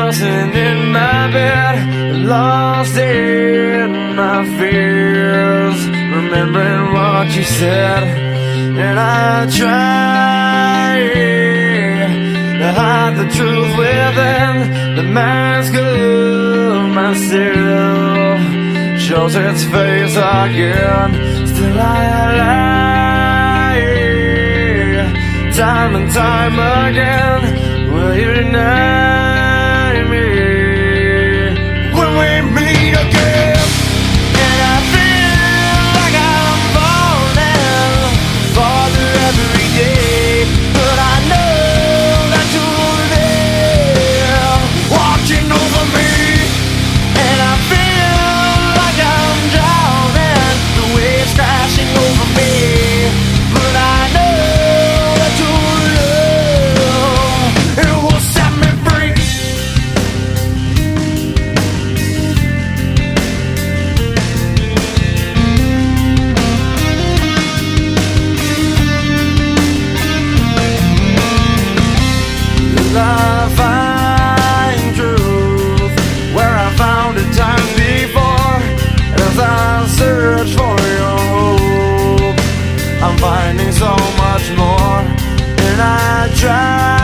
tossing in my bed, lost in my fears, remembering what you said. And I try to hide the truth within the mask of myself, shows its face again. Still I lie, time and time again. Will you deny me when we meet again? And I feel like I'm falling farther every day, but I know that you're there, watching over me. And I feel like I'm drowning, the waves crashing over me, but I know that your love, it will set me free. I find truth where I found it time before. As I search for your hope, I'm finding so much more. And I try